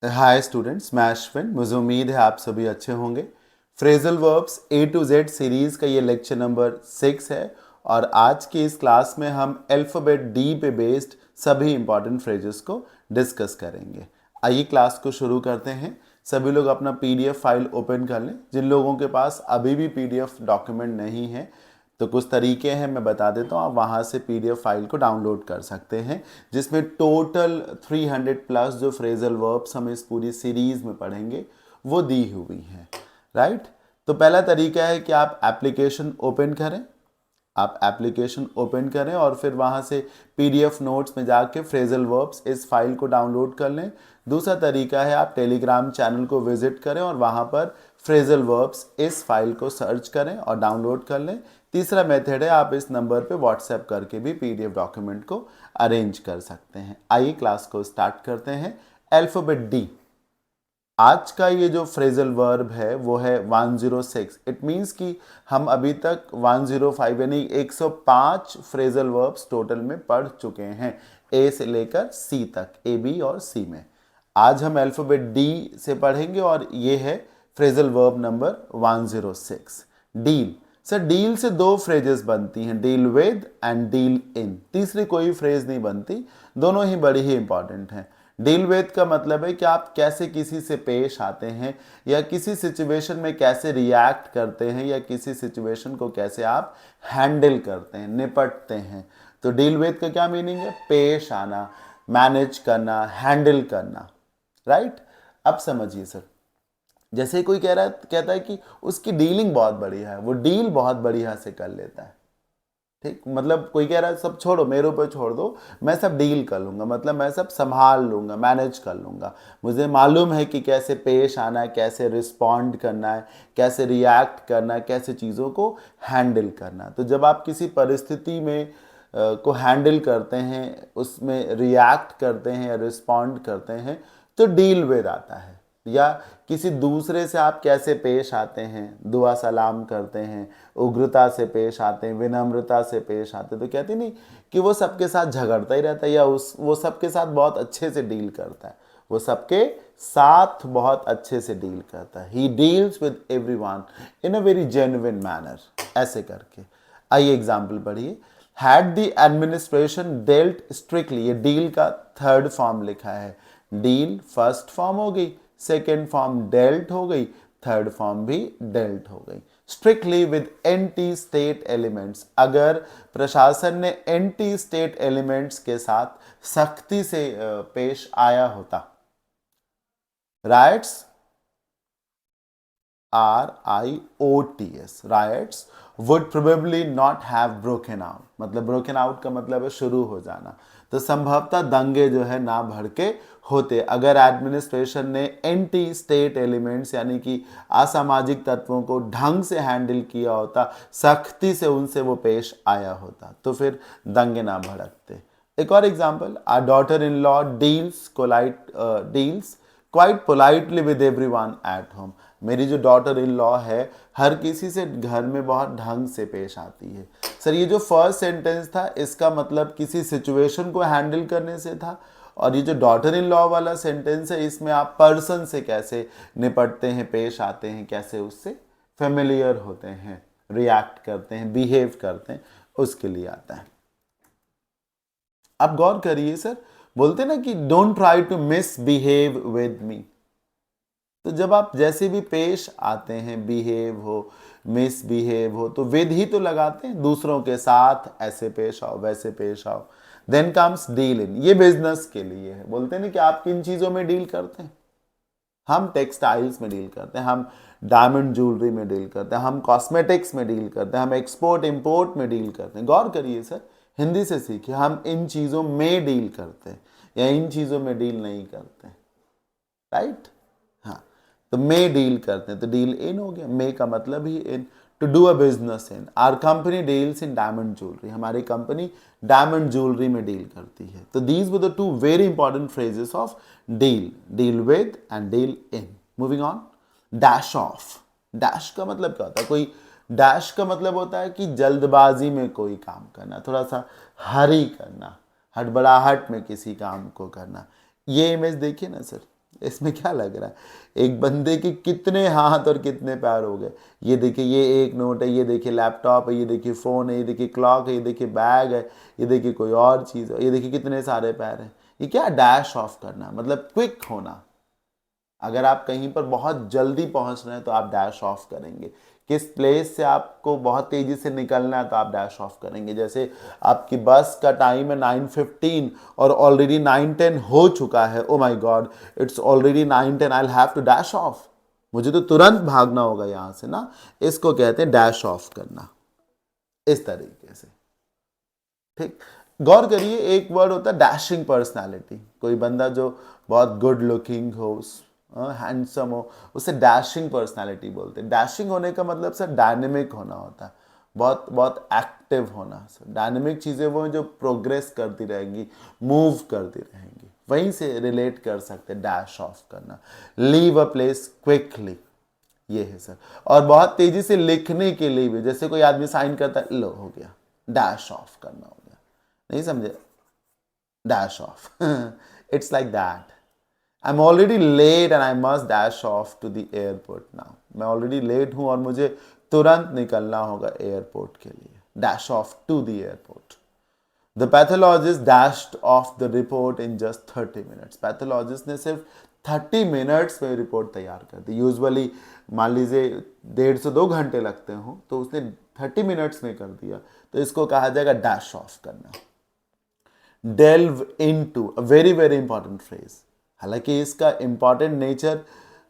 Hi students, मैं अश्विन। मुझे उम्मीद है आप सभी अच्छे होंगे। Phrasal verbs A to Z series का ये लेक्चर नंबर 6 है और आज की इस क्लास में हम अल्फ़ाबेट डी पे बेस्ड सभी इंपॉर्टेंट फ्रेजेस को डिस्कस करेंगे। आइए क्लास को शुरू करते हैं। सभी लोग अपना पीडीएफ फाइल ओपन कर लें। जिन लोगों के पास अभी भी पीडीएफ डॉक्यूमेंट नहीं है तो कुछ तरीके हैं, मैं बता देता हूँ। आप वहाँ से पीडीएफ फाइल को डाउनलोड कर सकते हैं जिसमें टोटल 300 प्लस जो फ्रेजल वर्ब्स हम इस पूरी सीरीज में पढ़ेंगे वो दी हुई हैं, राइट। तो पहला तरीका है कि आप एप्लीकेशन ओपन करें। आप एप्लीकेशन ओपन करें और फिर वहाँ से पीडीएफ नोट्स में जाके फ्रेजल वर्ब्स इस फाइल को डाउनलोड कर लें। दूसरा तरीका है आप टेलीग्राम चैनल को विजिट करें और वहाँ पर फ्रेजल वर्ब्स इस फाइल को सर्च करें और डाउनलोड कर लें। तीसरा मेथड है आप इस नंबर पे व्हाट्सएप करके भी पीडीएफ डॉक्यूमेंट को अरेंज कर सकते हैं। आइए क्लास को स्टार्ट करते हैं। Alphabet D. आज का ये जो फ्रेजल वर्ब है वो है 106। इट मीन्स कि हम अभी तक 105 यानी 105 फ्रेजल वर्ब्स टोटल में पढ़ चुके हैं, ए से लेकर सी तक, ए बी और सी में। आज हम अल्फ़ाबेट डी से पढ़ेंगे और ये है phrasal verb number 106, deal. Sir, deal से दो फ्रेजेस बनती हैं, डील विद एंड डील इन। तीसरी कोई फ्रेज नहीं बनती। दोनों ही बड़ी ही इंपॉर्टेंट हैं। डील विद का मतलब है कि आप कैसे किसी से पेश आते हैं या किसी सिचुएशन में कैसे रिएक्ट करते हैं या किसी सिचुएशन को कैसे आप हैंडल करते हैं, निपटते हैं। तो डील विद का क्या मीनिंग है? पेश आना, मैनेज करना, हैंडल करना, राइट। अब समझिए सर, जैसे कोई कहता है कि उसकी डीलिंग बहुत बढ़िया है, वो डील बहुत बढ़िया से कर लेता है, ठीक। मतलब कोई कह रहा है सब छोड़ो, मेरे ऊपर छोड़ दो, मैं सब डील कर लूंगा, मतलब मैं सब संभाल लूंगा, मैनेज कर लूंगा। मुझे मालूम है कि कैसे पेश आना है, कैसे रिस्पॉन्ड करना है, कैसे रिएक्ट करना है, कैसे चीज़ों को हैंडल करना है। तो जब आप किसी परिस्थिति में को हैंडल करते हैं, उसमें रिएक्ट करते हैं या रिस्पॉन्ड करते हैं तो डील विद आता है। या किसी दूसरे से आप कैसे पेश आते हैं, दुआ सलाम करते हैं, उग्रता से पेश आते हैं, विनम्रता से पेश आते हैं, तो कहते नहीं कि वो सबके साथ झगड़ता ही रहता है या वो सबके साथ बहुत अच्छे से डील करता है। वो सबके साथ बहुत अच्छे से डील करता है। He deals with everyone in a very genuine manner, ऐसे करके। आइए एग्जाम्पल पढ़िए। Had the administration dealt strictly, ये डील का थर्ड फॉर्म लिखा है। डील फर्स्ट फॉर्म हो गई, सेकेंड फॉर्म डेल्ट हो गई, थर्ड फॉर्म भी डेल्ट हो गई। Strictly with anti state elements, अगर प्रशासन ने एंटी स्टेट एलिमेंट्स के साथ सख्ती से पेश आया होता। Rights, RIOTS, rights would probably not have broken out, मतलब ब्रोकन आउट का मतलब है शुरू हो जाना। तो संभवतः दंगे जो है ना भड़के होते अगर एडमिनिस्ट्रेशन ने एंटी स्टेट एलिमेंट्स यानी कि असामाजिक तत्वों को ढंग से हैंडल किया होता, सख्ती से उनसे वो पेश आया होता, तो फिर दंगे ना भड़कते। एक और example, our daughter in law deals quite politely with everyone at home. मेरी जो डॉटर इन लॉ है हर किसी से घर में बहुत ढंग से पेश आती है। सर, ये जो फर्स्ट सेंटेंस था इसका मतलब किसी सिचुएशन को हैंडल करने से था, और ये जो डॉटर इन लॉ वाला सेंटेंस है इसमें आप पर्सन से कैसे निपटते हैं, पेश आते हैं, कैसे उससे फेमिलियर होते हैं, रिएक्ट करते हैं, बिहेव करते हैं, उसके लिए आता है। अब गौर करिए सर, बोलते ना कि don't try to misbehave with me. तो जब आप जैसे भी पेश आते हैं, बिहेव हो, मिसबिहेव हो, तो विद ही तो लगाते हैं, दूसरों के साथ ऐसे पेश आओ, वैसे पेश आओ। देन कम्स डील इन, ये बिजनेस के लिए है। बोलते हैं ना कि आप किन चीज़ों में डील करते हैं? हम टेक्सटाइल्स में डील करते हैं, हम डायमंड ज्वेलरी में डील करते हैं, हम कॉस्मेटिक्स में डील करते हैं, हम एक्सपोर्ट इंपोर्ट में डील करते हैं। गौर करिए सर, हिंदी से सीखिए, हम इन चीज़ों में डील करते हैं या इन चीज़ों में डील नहीं करते, राइट। हाँ, तो मे डील करते हैं तो डील इन हो गया, मे का मतलब ही in. To do a business in, our company deals in diamond jewellery, हमारी कंपनी डायमंड ज्वेलरी में डील करती है। तो these were the two very important phrases of deal, deal with and deal in. Moving on, dash off. Dash का मतलब क्या होता है? कोई डैश का मतलब होता है कि जल्दबाजी में कोई काम करना, थोड़ा सा हरी करना, हड़बड़ाहट में किसी काम को करना। ये इमेज देखिए ना सर, इसमें क्या लग रहा है, एक बंदे के कितने हाथ और कितने पैर हो गए। ये देखिए, ये एक नोट है, ये देखिए लैपटॉप है, ये देखिए फ़ोन है, ये देखिए क्लॉक है, ये देखिए बैग है, ये देखिए कोई और चीज़ है, ये देखिए कितने सारे पैर हैं। ये क्या डैश ऑफ करना, मतलब क्विक होना। अगर आप कहीं पर बहुत जल्दी पहुंच रहे हैं तो आप डैश ऑफ करेंगे। किस प्लेस से आपको बहुत तेजी से निकलना है तो आप डैश ऑफ करेंगे। जैसे आपकी बस का टाइम है 9:15 और ऑलरेडी 9:10 हो चुका है। Oh my god, it's already 9:10, I have to dash off. मुझे तो तुरंत भागना होगा यहाँ से ना। इसको कहते हैं डैश ऑफ करना, इस तरीके से। ठीक, गौर करिए, एक वर्ड होता है डैशिंग पर्सनालिटी। कोई बंदा जो बहुत गुड लुकिंग हो, हैंडसम हो, उसे डैशिंग पर्सनालिटी बोलते हैं। डैशिंग होने का मतलब सर डायनेमिक होना होता है, बहुत बहुत एक्टिव होना। सर डायनेमिक चीज़ें वो हैं जो प्रोग्रेस करती रहेंगी, मूव करती रहेंगी, वहीं से रिलेट कर सकते हैं डैश ऑफ करना। लीव अ प्लेस क्विकली, ये है सर। और बहुत तेजी से लिखने के लिए भी, जैसे कोई आदमी साइन करता है, लो हो गया, डैश ऑफ करना हो गया। नहीं समझे, dash off. It's like that. I am already late and I must dash off to the airport now. मैं ऑलरेडी लेट हूं और मुझे तुरंत निकलना होगा एयरपोर्ट के लिए। Dash off to the airport. The pathologist dashed off the report in just 30 minutes. Pathologist ने सिर्फ 30 मिनट्स में रिपोर्ट तैयार कर दी। यूजुअली मान लीजिए 1.5 से 2 घंटे लगते हों, तो उसने 30 मिनट्स में कर दिया, तो इसको कहा जाएगा डैश ऑफ करना। Delve into, a very very important phrase. हालांकि इसका इंपॉर्टेंट नेचर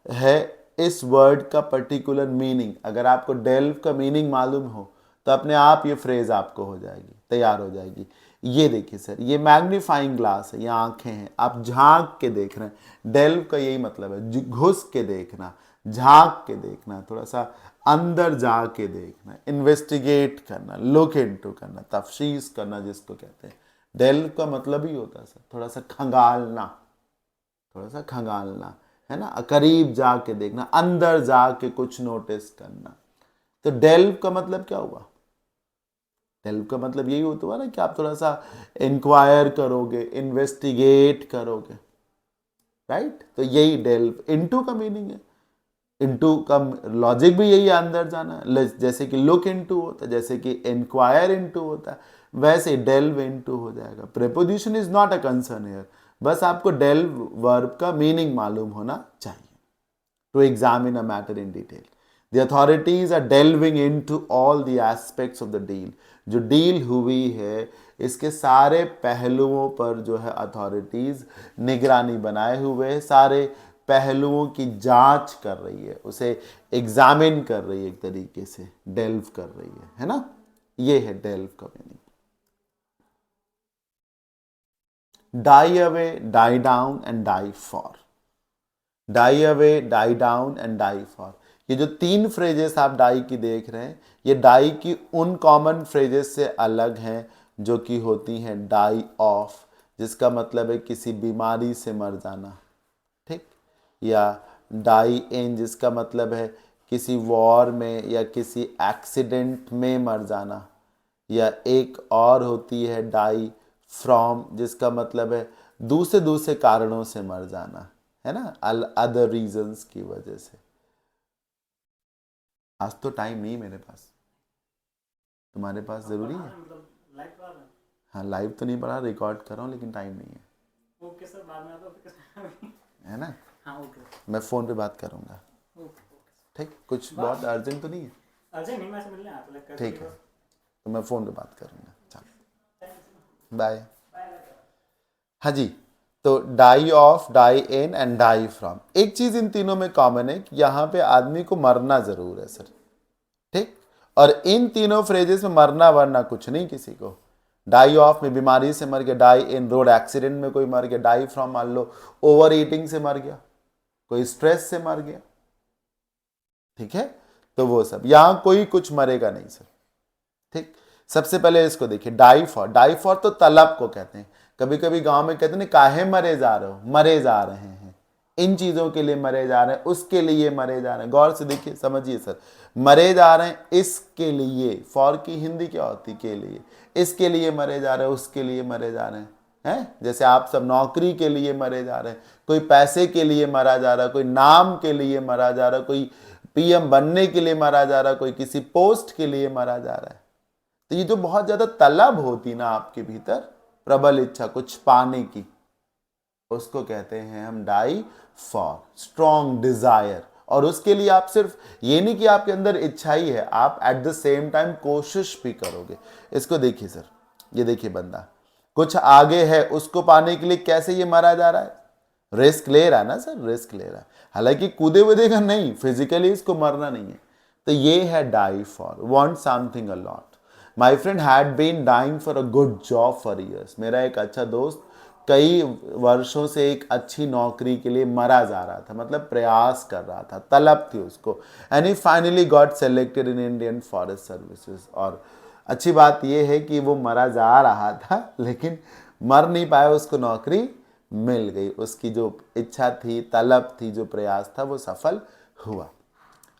है इस वर्ड का पर्टिकुलर मीनिंग। अगर आपको डेल्व का मीनिंग मालूम हो तो अपने आप ये फ्रेज आपको हो जाएगी, तैयार हो जाएगी। ये देखिए सर, ये मैग्नीफाइंग ग्लास है, ये आंखें हैं, आप झांक के देख रहे हैं। डेल्व का यही मतलब है, घुस के देखना, झांक के देखना, थोड़ा सा अंदर जा के देखना, इन्वेस्टिगेट करना, लुक इनटू करना, तफ्शीश करना जिसको कहते हैं। डेल्व का मतलब ही होता है सर थोड़ा सा खंगालना, थोड़ा सा खंगालना, है ना, करीब जाके देखना, अंदर जाके कुछ नोटिस करना। तो डेल्व का मतलब क्या हुआ? डेल्व का मतलब यही होता हुआ ना कि आप थोड़ा सा इंक्वायर करोगे, इन्वेस्टिगेट करोगे, राइट। तो यही डेल्व इनटू का मीनिंग है। इनटू का लॉजिक भी यही है, अंदर जाना। जैसे कि लुक इनटू होता है, जैसे कि इंक्वायर इनटू होता है, वैसे डेल्व इनटू हो जाएगा। Preposition is not a concern here, बस आपको डेल्व वर्ब का मीनिंग मालूम होना चाहिए। To examine a matter in detail, the authorities are delving into all the aspects of the deal. जो डील हुई है इसके सारे पहलुओं पर जो है अथॉरिटीज निगरानी बनाए हुए है, सारे पहलुओं की जांच कर रही है, उसे एग्जामिन कर रही है, एक तरीके से डेल्व कर रही है ना। ये है डेल्व का meaning. Die away, die down and die for. Die away, die down and die for, ये जो 3 फ्रेजेस आप डाई की देख रहे हैं, ये डाई की उन कॉमन फ्रेजेस से अलग हैं जो कि होती हैं डाई ऑफ, जिसका मतलब है किसी बीमारी से मर जाना, ठीक, या डाई इन, जिसका मतलब है किसी वॉर में या किसी एक्सीडेंट में मर जाना, या एक और होती है डाई फ्रॉम, जिसका मतलब है दूसरे दूसरे कारणों से मर जाना, है ना, अदर रीजंस की वजह से। आज तो टाइम नहीं मेरे पास, तुम्हारे पास जरूरी है? हाँ, लाइव तो नहीं पढ़ा, रिकॉर्ड कर रहा हूँ, लेकिन टाइम नहीं है। ओके सर, बाद में आता है ना। हाँ ओके, मैं फ़ोन पे बात करूँगा, ठीक, कुछ बहुत अर्जेंट तो नहीं है? अजय नहीं, मैं से मिलने आया था, लाइक ठीक है, तो मैं फ़ोन पे बात करूँगा, चलो बाय। हाँ जी, तो die off, die in and die from. एक चीज़ इन तीनों में कॉमन है कि यहाँ पे आदमी को मरना ज़रूर है सर, ठीक। और इन तीनों फ्रेजेस में मरना वरना कुछ नहीं किसी को। डाई ऑफ में बीमारी से मर गया, डाई इन रोड एक्सीडेंट में कोई मर गया, डाई फ्रॉम मान लो ओवर ईटिंग से मर गया, कोई स्ट्रेस से मर गया, ठीक है। तो वो सब, यहां कोई कुछ मरेगा नहीं सर, ठीक। सबसे पहले इसको देखिए, डाई फॉर। डाई फॉर तो तलब को कहते हैं। कभी कभी गांव में कहते हैं काहे मरे जा रहे हो, मरे जा रहे हैं, इन चीजों के लिए मरे जा रहे हैं, उसके लिए मरे जा रहे हैं। गौर से देखिए, समझिए सर, मरे जा रहे हैं इसके लिए, फॉर की हिंदी क्या होती, के लिए, इसके लिए मरे जा रहे हैं, उसके लिए मरे जा रहे हैं, है। जैसे आप सब नौकरी के लिए मरे जा रहे हैं, कोई पैसे के लिए मरा जा रहा है, कोई नाम के लिए मरा जा रहा है, कोई पीएम बनने के लिए मरा जा रहा है, कोई किसी पोस्ट के लिए मरा जा रहा है। तो ये जो बहुत ज्यादा तलब होती ना आपके भीतर, प्रबल इच्छा कुछ पाने की, उसको कहते हैं हम डाई फॉर, स्ट्रॉन्ग डिजायर। और उसके लिए आप सिर्फ ये नहीं कि आपके अंदर इच्छा ही है, आप एट द सेम टाइम कोशिश भी करोगे। इसको देखिए सर, ये देखिए बंदा कुछ आगे है, उसको पाने के लिए कैसे ये मरा जा रहा है, रिस्क ले रहा है ना सर, रिस्क ले रहा है। हालांकि कूदे वूदेगा नहीं, फिजिकली इसको मरना नहीं है। तो ये है die for, want something a lot. My friend had been dying for a good job for years. मेरा एक अच्छा दोस्त कई वर्षों से एक अच्छी नौकरी के लिए मरा जा रहा था, मतलब प्रयास कर रहा था, तलब थी उसको। And he finally got selected in Indian forest services. और अच्छी बात यह है कि वो मरा जा रहा था लेकिन मर नहीं पाया, उसको नौकरी मिल गई। उसकी जो इच्छा थी, तलब थी, जो प्रयास था, वो सफल हुआ।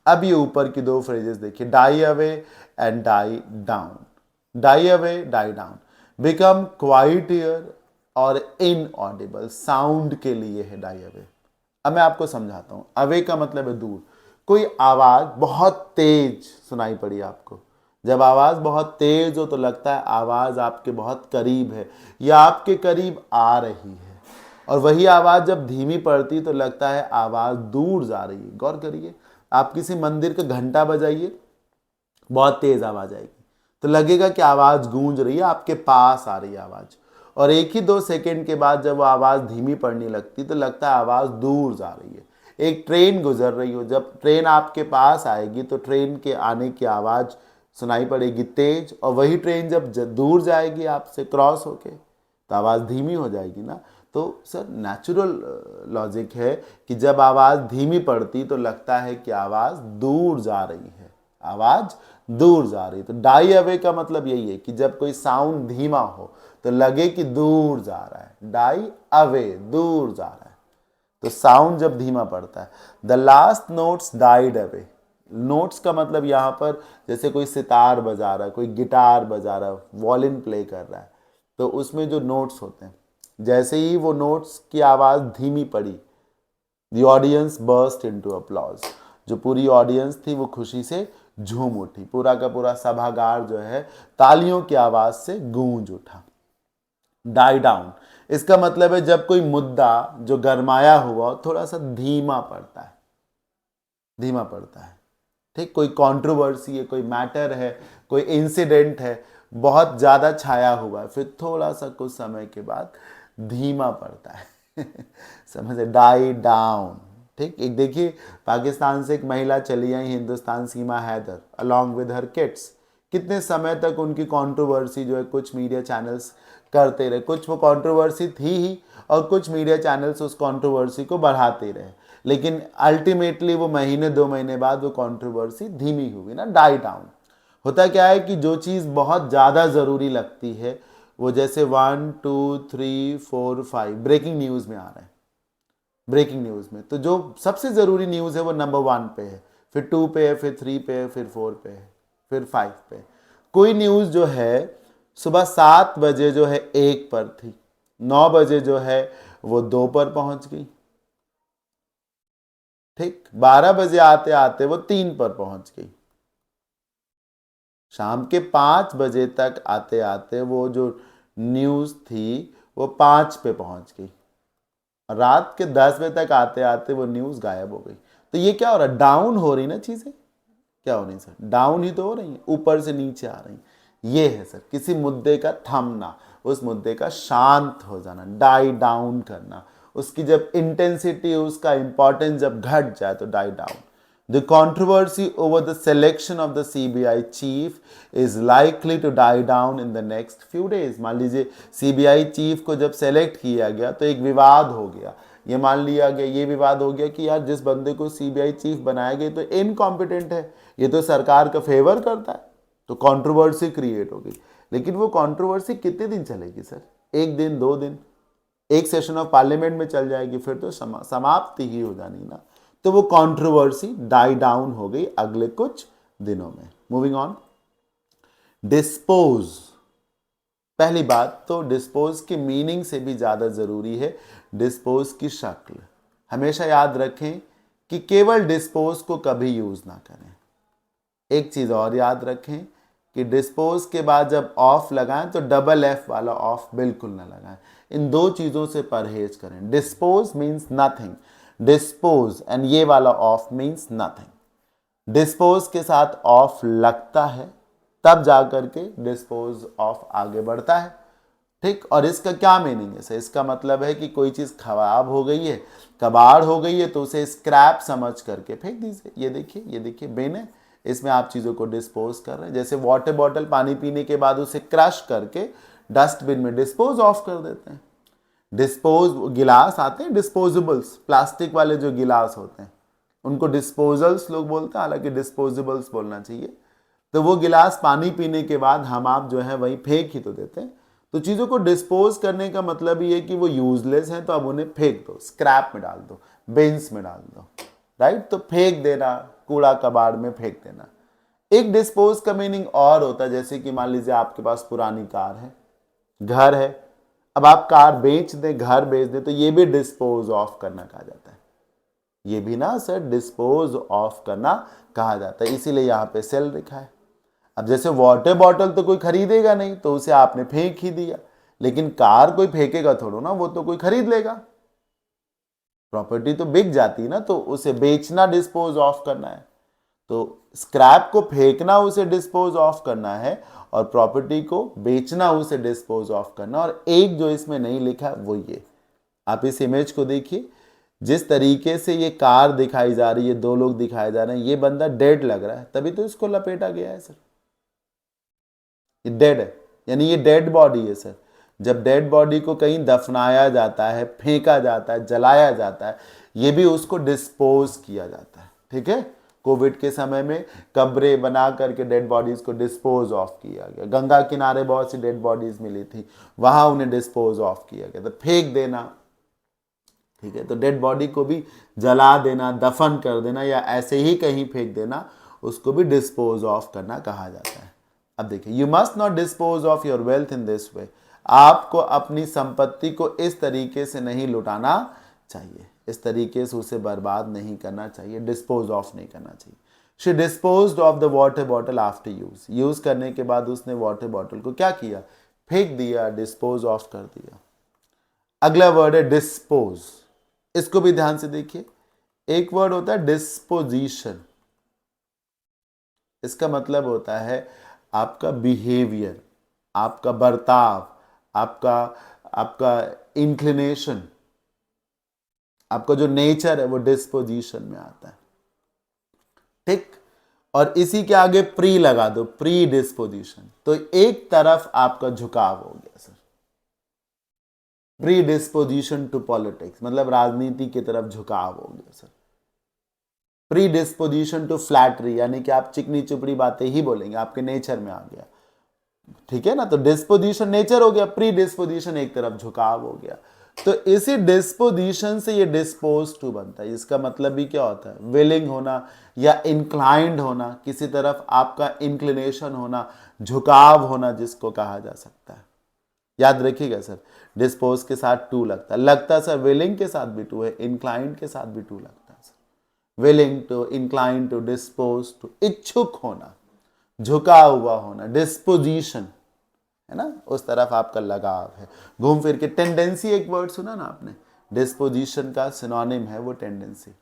अब ये ऊपर की दो फ्रेजेस देखिए, die away and die down. Die away, die down, become quieter और इनऑडिबल, साउंड के लिए है डाई अवे। अब मैं आपको समझाता हूं। अवे का मतलब है दूर, कोई आवाज बहुत तेज सुनाई पड़ी आपको। जब आवाज बहुत तेज हो तो लगता है आवाज आपके बहुत करीब है या आपके करीब आ रही है। और वही आवाज जब धीमी पड़ती तो लगता है आवाज दूर जा रही है। गौर करिए, आप किसी मंदिर का घंटा बजाइए, बहुत तेज आवाज आएगी तो लगेगा कि आवाज गूंज रही है, आपके पास आ रही है आवाज। और एक ही 2 सेकंड के बाद जब वो आवाज धीमी पड़ने लगती तो लगता है आवाज दूर जा रही है। एक ट्रेन गुजर रही हो, जब ट्रेन आपके पास आएगी तो ट्रेन के आने की आवाज सुनाई पड़ेगी तेज, और वही ट्रेन जब दूर जाएगी आपसे क्रॉस होके तो आवाज धीमी हो जाएगी ना। तो सर नेचुरल लॉजिक है कि जब आवाज धीमी पड़ती तो लगता है कि आवाज दूर जा रही है, आवाज दूर जा रही। तो डाई अवे का मतलब यही है कि जब कोई साउंड धीमा हो तो लगे कि दूर जा रहा है। डाई अवे, दूर जा रहा है। तो साउंड जब धीमा पड़ता है, the last notes died away. Notes का मतलब यहां पर जैसे कोई सितार बजा रहा है, कोई गिटार बजा रहा है, वॉलिन प्ले कर रहा है, तो उसमें जो नोट्स होते हैं, जैसे ही वो नोट्स की आवाज धीमी पड़ी, the audience burst into applause. जो पूरी ऑडियंस थी वो खुशी से झूम उठी, पूरा का पूरा सभागार जो है तालियों की आवाज से गूंज उठा। डाई डाउन, इसका मतलब है जब कोई मुद्दा जो गरमाया हुआ थोड़ा सा धीमा पड़ता है, धीमा पड़ता है। ठीक, कोई कंट्रोवर्सी है, कोई मैटर है, कोई इंसिडेंट है, बहुत ज्यादा छाया हुआ है, फिर थोड़ा सा कुछ समय के बाद धीमा पड़ता है समझे, डाई डाउन। ठीक, एक देखिए पाकिस्तान से एक महिला चली आई Hindustan, Seema Haider, along with her kids. कितने समय तक उनकी कंट्रोवर्सी जो है कुछ मीडिया चैनल्स करते रहे, कुछ वो कंट्रोवर्सी थी ही और कुछ मीडिया चैनल्स उस कंट्रोवर्सी को बढ़ाते रहे, लेकिन अल्टीमेटली वो महीने 2 महीने बाद वो कंट्रोवर्सी धीमी हुई ना, डाई डाउन। होता क्या है कि जो चीज़ बहुत ज़्यादा ज़रूरी लगती है, वो जैसे 1 2 3 4 5 ब्रेकिंग न्यूज़ में आ रहा है, ब्रेकिंग न्यूज़ में तो जो सबसे ज़रूरी न्यूज़ है वो नंबर 1 पे है, फिर 2 पे है, फिर 3 पे है, फिर 4 पे है, फिर 5 पे है। कोई न्यूज़ जो है सुबह 7 बजे जो है 1 पर थी, 9 बजे जो है वो 2 पर पहुंच गई। ठीक, 12 बजे आते आते वो 3 पर पहुंच गई। शाम के 5 बजे तक आते आते वो जो न्यूज़ थी वो 5 पे पहुंच गई। रात के 10 बजे तक आते आते वो न्यूज़ गायब हो गई। तो ये क्या हो रहा है, डाउन हो रही ना चीज़ें, क्या हो रही सर, डाउन ही तो हो रही है, ऊपर से नीचे आ रही। ये है सर किसी मुद्दे का थमना, उस मुद्दे का शांत हो जाना, डाई डाउन करना। उसकी जब इंटेंसिटी, उसका इंपॉर्टेंस जब घट जाए तो die down. The controversy over the selection of the CBI chief is likely to die down in the next few days. मान लीजिए सीबीआई चीफ को जब सेलेक्ट किया गया तो एक विवाद हो गया, ये मान लिया गया, ये विवाद हो गया कि यार जिस बंदे को सीबीआई चीफ बनाया गया तो इनकॉम्पिटेंट है, ये तो सरकार का फेवर करता है, तो कंट्रोवर्सी क्रिएट हो गई। लेकिन वो कंट्रोवर्सी कितने दिन चलेगी सर, 1 दिन 2 दिन, एक सेशन ऑफ पार्लियामेंट में चल जाएगी, फिर तो समाप्ति ही हो जानी ना। तो वो कंट्रोवर्सी डाई डाउन हो गई अगले कुछ दिनों में। मूविंग ऑन, डिस्पोज, पहली बात तो डिस्पोज की मीनिंग से भी ज़्यादा ज़रूरी है डिस्पोज की शक्ल। हमेशा याद रखें कि केवल डिस्पोज को कभी यूज़ ना करें। एक चीज़ और याद रखें कि डिस्पोज के बाद जब ऑफ लगाएं तो डबल एफ वाला ऑफ बिल्कुल ना लगाएं। इन दो चीज़ों से परहेज करें। Dispose means nothing, dispose and ये वाला ऑफ मीन्स नथिंग। डिस्पोज के साथ ऑफ लगता है तब जाकर के डिस्पोज ऑफ आगे बढ़ता है, ठीक। और इसका क्या मीनिंग है सर? इसका मतलब है कि कोई चीज़ खराब हो गई है, कबाड़ हो गई है, तो उसे स्क्रैप समझ करके फेंक दीजिए। ये देखिए बेन है, इसमें आप चीज़ों को डिस्पोज कर रहे हैं। जैसे वाटर बॉटल पानी पीने के बाद उसे क्रश करके डस्टबिन में डिस्पोज ऑफ कर देते हैं। डिस्पोज गिलास आते हैं डिस्पोजेबल्स, प्लास्टिक वाले जो गिलास होते हैं उनको डिस्पोजल्स लोग बोलते हैं, हालांकि डिस्पोजेबल्स बोलना चाहिए। तो वो गिलास पानी पीने के बाद हम आप जो है वही फेंक ही तो देते हैं। तो चीज़ों को डिस्पोज करने का मतलब ये है कि वो यूजलेस हैं तो अब उन्हें फेंक दो, स्क्रैप में डाल दो, बिन्स में डाल दो, राइट। तो फेंक देना, कूड़ा कबाड़ में फेंक देना। एक डिस्पोज का मीनिंग और होता है, जैसे कि मान लीजिए आपके पास पुरानी कार है, घर है, अब आप कार बेच दें, घर बेच दें, तो ये भी डिस्पोज ऑफ करना कहा जाता है। ये भी ना सर डिस्पोज ऑफ करना कहा जाता है, इसीलिए यहाँ पे सेल लिखा है। अब जैसे वाटर बॉटल तो कोई खरीदेगा नहीं तो उसे आपने फेंक ही दिया, लेकिन कार कोई फेंकेगा थोड़ा ना, वो तो कोई खरीद लेगा। प्रॉपर्टी तो बिक जाती ना, तो उसे बेचना डिस्पोज ऑफ करना है। तो स्क्रैप को फेंकना उसे डिस्पोज ऑफ करना है और प्रॉपर्टी को बेचना उसे डिस्पोज ऑफ करना। और एक जो इसमें नहीं लिखा वो ये, आप इस इमेज को देखिए, जिस तरीके से ये कार दिखाई जा रही है, दो लोग दिखाए जा रहे हैं, ये बंदा डेड लग रहा है, तभी तो इसको लपेटा गया है सर। ये डेड है, यानी ये डेड बॉडी है सर। जब डेड बॉडी को कहीं दफनाया जाता है, फेंका जाता है, जलाया जाता है, ये भी उसको डिस्पोज किया जाता है, ठीक है। कोविड के समय में कब्रें बना करके डेड बॉडीज को डिस्पोज ऑफ किया गया। गंगा किनारे बहुत सी डेड बॉडीज मिली थी, वहां उन्हें डिस्पोज ऑफ किया गया। तो फेंक देना, ठीक है। तो डेड बॉडी को भी जला देना, दफन कर देना या ऐसे ही कहीं फेंक देना, उसको भी डिस्पोज ऑफ करना कहा जाता है। अब देखिए, you must not dispose of your wealth in this way. आपको अपनी संपत्ति को इस तरीके से नहीं लुटाना चाहिए, इस तरीके से उसे बर्बाद नहीं करना चाहिए, डिस्पोज ऑफ नहीं करना चाहिए। She disposed of the water bottle after use. Use करने के बाद उसने वाटर बॉटल को क्या किया? फेंक दिया, डिस्पोज ऑफ कर दिया। अगला वर्ड है डिस्पोज। इसको भी ध्यान से देखिए। एक वर्ड होता है डिस्पोजिशन। इसका मतलब होता है आपका बिहेवियर, आपका बर्ताव, आपका आपका इंक्लिनेशन, आपका जो नेचर है वो डिस्पोजिशन में आता है, ठीक। और इसी के आगे प्री लगा दो, प्री डिस्पोजिशन, तो एक तरफ आपका झुकाव हो गया सर। प्री डिस्पोजिशन टू पॉलिटिक्स मतलब राजनीति की तरफ झुकाव हो गया सर। प्री डिस्पोजिशन टू फ्लैटरी यानी कि आप चिकनी चुपड़ी बातें ही बोलेंगे, आपके नेचर में आ गया, ठीक है ना। तो डिस्पोजिशन नेचर हो गया, प्री डिस्पोजिशन एक तरफ झुकाव हो गया। तो इसी डिस्पोजिशन से ये डिस्पोज टू बनता है। इसका मतलब भी क्या होता है? विलिंग होना या इंक्लाइंड होना, किसी तरफ आपका इंक्लिनेशन होना, झुकाव होना, जिसको कहा जा सकता है। याद रखिएगा सर, डिस्पोज के साथ टू लगता है सर, विलिंग के साथ भी टू है, इंक्लाइंड के साथ भी टू लगता है सर। Willing to, inclined to, dispose to, इच्छुक होना, झुका हुआ होना, डिस्पोजिशन है ना, उस तरफ आपका लगाव है। घूम फिर के टेंडेंसी एक वर्ड सुना ना आपने, डिस्पोजिशन का सिनोनिम है वो tendency.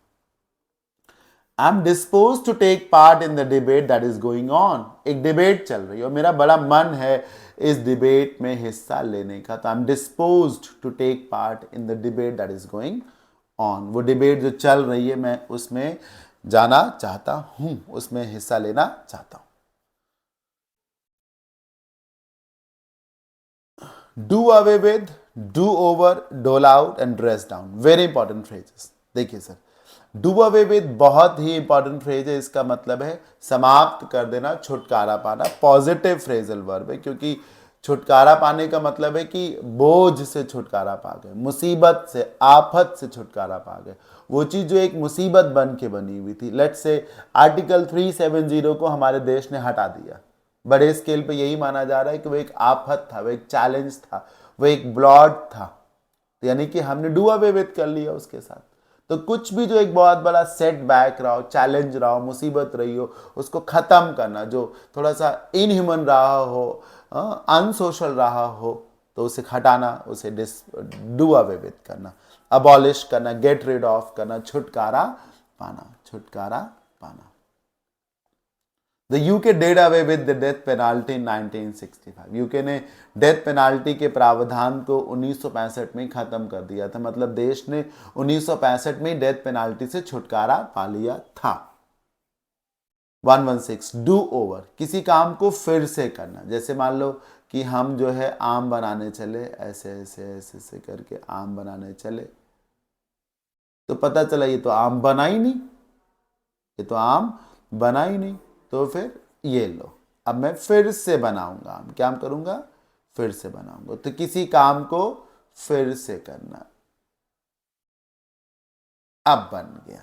I am dispose to take part in the debate that is going on. एक डिबेट चल रही है और मेरा बड़ा मन है इस डिबेट में हिस्सा लेने का, तो I am dispose to take part in the debate that is going on. वो डिबेट जो चल रही है मैं उसमें जाना चाहता हूं, उसमें हिस्सा लेना चाहता हूं। Do away with, do over, dole out and dress down. Very important phrases. देखिए सर, do away with बहुत ही इंपॉर्टेंट फ्रेज है। इसका मतलब है समाप्त कर देना, छुटकारा पाना। पॉजिटिव फ्रेजल वर्ब है, क्योंकि छुटकारा पाने का मतलब है कि बोझ से छुटकारा पा गए, मुसीबत से, आफत से छुटकारा पा गए। वो चीज़ जो एक मुसीबत बन के बनी हुई थी, लेट्स से आर्टिकल 370 को हमारे देश ने हटा दिया, बड़े स्केल पे यही माना जा रहा है कि वो एक आफत था, वो एक चैलेंज था, वो एक ब्लॉट था, यानी कि हमने डू अवे विद कर लिया उसके साथ। तो कुछ भी जो एक बहुत बड़ा सेटबैक रहा हो, चैलेंज रहा हो, मुसीबत रही हो, उसको ख़त्म करना, जो थोड़ा सा इनह्यूमन रहा हो, अनसोशल रहा हो, तो उसे हटाना, उसे डू अवे विद करना, अबॉलिश करना, गेट रिड ऑफ करना, छुटकारा पाना, छुटकारा पाना। The UK did away with the death penalty in 1965। UK ने डेथ पेनाल्टी के प्रावधान को 1965 में खत्म कर दिया था, मतलब देश ने 1965 में डेथ पेनाल्टी से छुटकारा पा लिया था। 116 डू ओवर, किसी काम को फिर से करना। जैसे मान लो कि हम जो है आम बनाने चले, ऐसे ऐसे ऐसे ऐसे करके आम बनाने चले, तो पता चला ये तो आम बना ही नहीं, ये तो आम बना ही नहीं, तो फिर ये लो, अब मैं फिर से बनाऊंगा आम। क्या करूंगा? फिर से बनाऊंगा। तो किसी काम को फिर से करना, अब बन गया,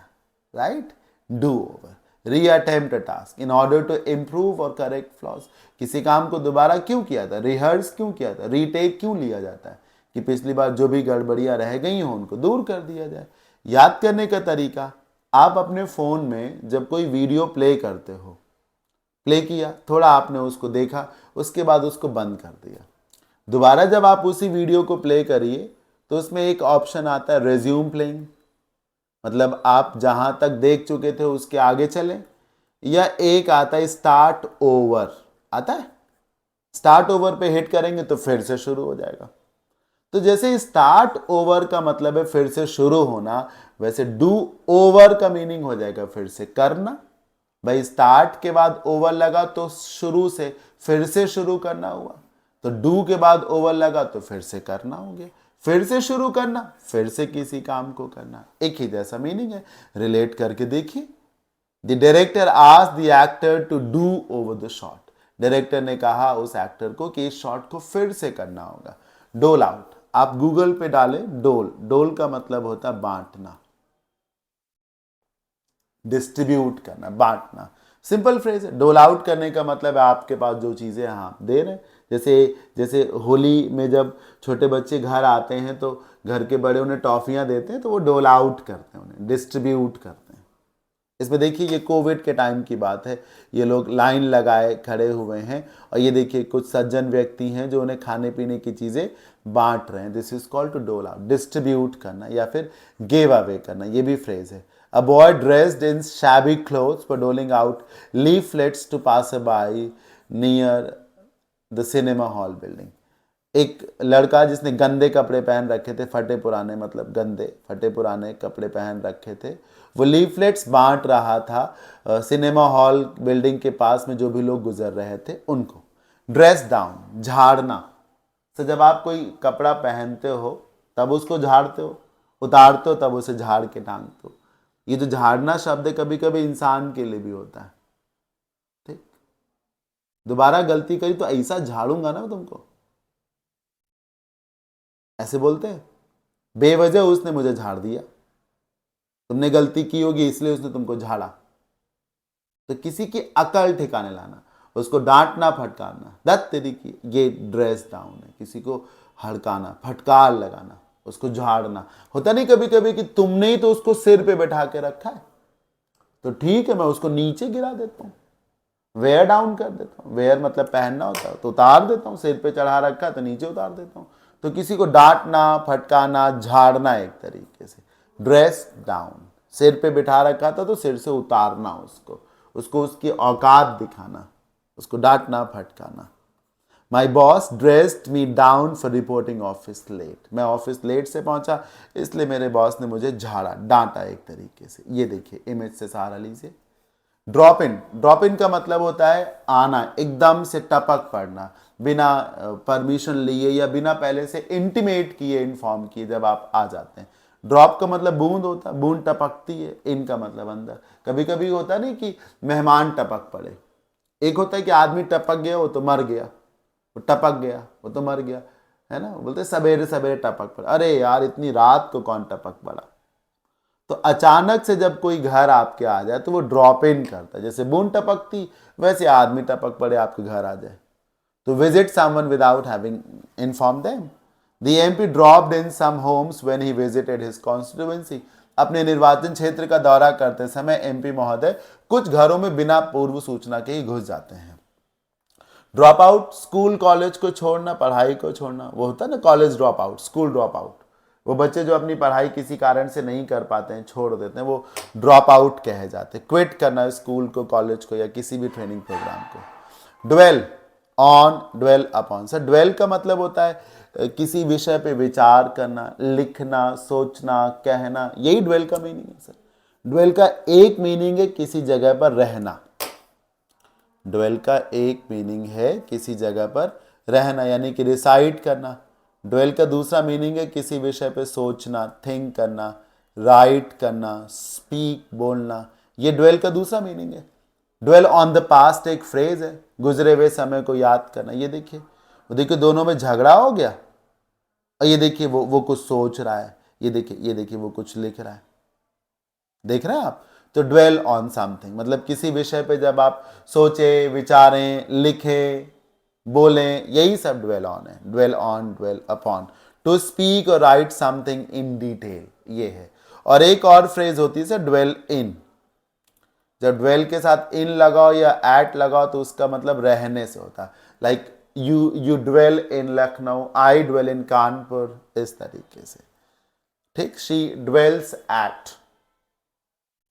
right? Do over, reattempt a task in order to improve और करेक्ट फ्लॉज। किसी काम को दोबारा क्यों किया था, रिहर्स क्यों किया था, रीटेक क्यों लिया जाता है? कि पिछली बार जो भी गड़बड़ियां रह गई हो उनको दूर कर दिया जाए। याद करने का तरीका, आप अपने फोन में जब कोई वीडियो प्ले करते हो, प्ले किया, थोड़ा आपने उसको देखा, उसके बाद उसको बंद कर दिया, दोबारा जब आप उसी वीडियो को प्ले करिए तो उसमें एक ऑप्शन आता है रेज्यूम प्लेइंग, मतलब आप जहां तक देख चुके थे उसके आगे चलें, या एक आता है स्टार्ट ओवर, आता है स्टार्ट ओवर पे हिट करेंगे तो फिर से शुरू हो जाएगा। तो जैसे स्टार्ट ओवर का मतलब है फिर से शुरू होना, वैसे डू ओवर का मीनिंग हो जाएगा फिर से करना। भाई स्टार्ट के बाद ओवर लगा तो शुरू से फिर से शुरू करना हुआ, तो डू के बाद ओवर लगा तो फिर से करना हो गया, फिर से शुरू करना, फिर से किसी काम को करना, एक ही जैसा मीनिंग है। रिलेट करके देखिए। The director asked the actor to do over the shot. Director ने कहा उस एक्टर को कि इस शॉट को फिर से करना होगा। डोल आउट, आप गूगल पे डालें डोल, डोल का मतलब होता है बांटना, डिस्ट्रीब्यूट करना, बांटना। सिंपल फ्रेज है। डोल आउट करने का मतलब है आपके पास जो चीज़ें हैं आप दे रहे हैं। जैसे जैसे होली में जब छोटे बच्चे घर आते हैं तो घर के बड़े उन्हें टॉफियाँ देते हैं, तो वो डोल आउट करते हैं, उन्हें डिस्ट्रीब्यूट करते हैं। इसमें देखिए ये कोविड के टाइम की बात है, ये लोग लाइन लगाए खड़े हुए हैं और ये देखिए कुछ सज्जन व्यक्ति हैं जो उन्हें खाने पीने की चीज़ें बांट रहे हैं। दिस इज कॉल्ड टू डोल आउट, डिस्ट्रीब्यूट करना या फिर गिव अवे करना, ये भी फ्रेज है। A boy dressed in shabby clothes for doling out leaflets to passerby near the cinema hall building। एक लड़का जिसने गंदे कपड़े पहन रखे थे, फटे पुराने, मतलब गंदे फटे पुराने कपड़े पहन रखे थे, वो लीफलेट्स बांट रहा था सिनेमा हॉल बिल्डिंग के पास में जो भी लोग गुजर रहे थे उनको। ड्रेस डाउन, झाड़ना। तो जब आप कोई कपड़ा पहनते हो तब उसको झाड़ते हो, उतारते हो तब उसे झाड़ के टांगते हो। ये जो झाड़ना शब्द है कभी कभी इंसान के लिए भी होता है, ठीक? दोबारा गलती करी तो ऐसा झाड़ूंगा ना तुमको, ऐसे बोलते हैं। बेवजह उसने मुझे झाड़ दिया, तुमने गलती की होगी इसलिए उसने तुमको झाड़ा। तो किसी की अकल ठिकाने लाना, उसको डांटना फटकारना, दत्त तेरी की, ये ड्रेस डाउन है। किसी को हड़काना, फटकार लगाना, उसको झाड़ना। होता नहीं कभी कभी कि तुमने ही तो उसको सिर पे बैठा के रखा है, तो ठीक है मैं उसको नीचे गिरा देता हूँ, वेयर डाउन कर देता हूँ। वेयर मतलब पहनना होता है, तो उतार देता हूँ, सिर पे चढ़ा रखा है तो नीचे उतार देता हूँ। तो किसी को डांटना, फटकाना, झाड़ना एक तरीके से। ड्रेस डाउन, सिर पे बिठा रखा था तो सिर से उतारना उसको, उसको उसकी औकात दिखाना, उसको डांटना फटकाना। My boss dressed me down for reporting office late. मैं ऑफिस लेट से पहुंचा इसलिए मेरे बॉस ने मुझे झाड़ा, डांटा एक तरीके से। ये देखिए इमेज से सहारा लीजिए। ड्रॉप इन, ड्रॉप इन का मतलब होता है आना, एकदम से टपक पड़ना, बिना परमिशन लिए या बिना पहले से इंटीमेट किए, इन्फॉर्म किए जब आप आ जाते हैं। ड्रॉप का मतलब बूंद होता है, बूंद टपकती है। इन का मतलब अंदर। कभी कभी होता नहीं कि मेहमान टपक पड़े, एक होता है कि आदमी टपक गया वो तो मर गया, वो टपक गया वो तो मर गया, है ना। बोलते सवेरे सवेरे टपक पड़ा, अरे यार इतनी रात को कौन टपक पड़ा। तो अचानक से जब कोई घर आपके आ जाए तो वो ड्रॉप इन करता है, जैसे बूंद टपकती वैसे आदमी टपक पड़े आपके घर आ जाए। तो visit someone without having inform them. The MP dropped in some homes when he visited his constituency. अपने निर्वाचन क्षेत्र का दौरा करते समय एमपी महोदय कुछ घरों में बिना पूर्व सूचना के ही घुस जाते हैं। ड्रॉप आउट, स्कूल कॉलेज को छोड़ना, पढ़ाई को छोड़ना, वो होता है ना college drop out, school drop out. वो बच्चे जो अपनी पढ़ाई किसी कारण से नहीं कर पाते हैं, छोड़ देते हैं, वो ड्रॉप आउट कहे जाते हैं। क्विट करना स्कूल को, कॉलेज को या किसी भी ट्रेनिंग प्रोग्राम को। Dwell on, dwell upon. Sir dwell का मतलब होता है किसी विषय पे विचार करना, लिखना, सोचना, कहना, यही ड्वेल का मीनिंग है सर। ड्वेल का एक मीनिंग है किसी जगह पर रहना। ड्वेल का एक मीनिंग है किसी जगह पर रहना, यानी कि रिसाइड करना। ड्वेल का दूसरा मीनिंग है किसी विषय पे सोचना, थिंक करना, राइट करना, स्पीक, बोलना। ये ड्वेल का दूसरा मीनिंग है। ड्वेल ऑन द पास्ट एक फ्रेज है, गुजरे हुए समय को याद करना। ये देखिए, वो देखिए दोनों में झगड़ा हो गया और ये देखिए वो कुछ सोच रहा है, ये देखिए वो कुछ लिख रहा है। देख रहे हैं आप? तो ड्वेल ऑन समथिंग मतलब किसी विषय पे जब आप सोचे, विचारें, लिखें, बोलें, यही सब ड्वेल ऑन है। Dwell on, dwell upon. To speak और राइट समथिंग इन डिटेल, ये है। और एक और फ्रेज होती है सर ड्वेल इन। जब ड्वेल के साथ इन लगाओ या एट लगाओ तो उसका मतलब रहने से होता है। Like you dwell in Lucknow, I dwell in Kanpur, इस तरीके से। ठीक, she dwells at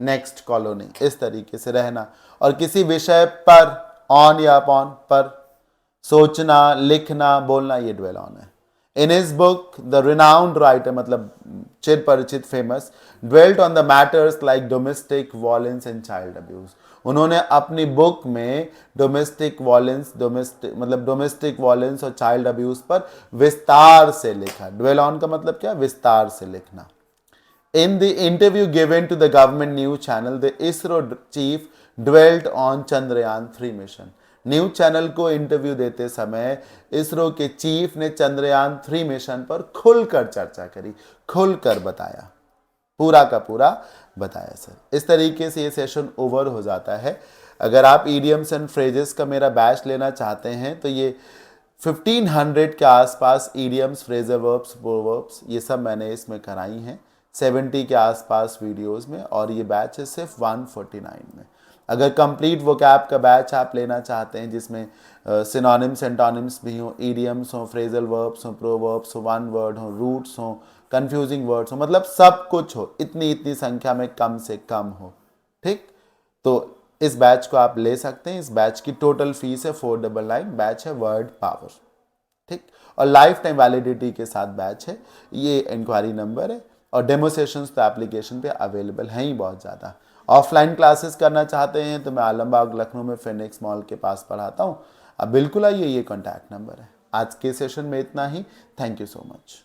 next colony, इस तरीके से रहना। और किसी विषय पर, ऑन या अपॉन पर, सोचना, लिखना, बोलना, ये ड्वेल ऑन है। In his book the renowned writer मतलब चिर परिचित, famous, dwelt on the matters like domestic violence and child abuse. उन्होंने अपनी बुक में डोमेस्टिक वायलेंस और चाइल्ड अब्यूज पर विस्तार से लिखा। ड्वेल ऑन का मतलब क्या? विस्तार से लिखना। In the interview given to the government news channel, the ISRO chief dwelt on Chandrayaan 3 mission. News channel को इंटरव्यू देते समय इसरो के चीफ ने चंद्रयान 3 मिशन पर खुलकर चर्चा करी, खुलकर बताया, पूरा का पूरा बताया सर। इस तरीके से ये सेशन ओवर हो जाता है। अगर आप इडियम्स एंड फ्रेजेस का मेरा बैच लेना चाहते हैं तो ये 1500 के आसपास इडियम्स, फ्रेजर वर्ब्स, प्रोवर्ब्स, ये सब मैंने इसमें कराई हैं 70 के आसपास वीडियोस में, और ये बैच है सिर्फ 149 में। अगर कंप्लीट वोकैब का बैच आप लेना चाहते हैं जिसमें सिनोनिम्स, एंटोनिम्स भी हों, इडियम्स हों, फ्रेजल वर्ब्स हों, प्रोवर्ब्स हो, वन वर्ड हो, रूट्स हों, कंफ्यूजिंग वर्ड्स हो, मतलब सब कुछ हो, इतनी संख्या में कम से कम हो, ठीक, तो इस बैच को आप ले सकते हैं। इस बैच की टोटल फीस है 499। बैच है वर्ड पावर, ठीक, और लाइफ टाइम वैलिडिटी के साथ बैच है। ये इंक्वायरी नंबर है और डेमो सेशंस तो एप्लीकेशन पे अवेलेबल हैं ही बहुत ज़्यादा। ऑफलाइन क्लासेस करना चाहते हैं तो मैं आलमबाग लखनऊ में फिनिक्स मॉल के पास पढ़ाता हूँ। अब बिल्कुल आइए, ये कॉन्टैक्ट नंबर है। आज के सेशन में इतना ही। Thank you so much.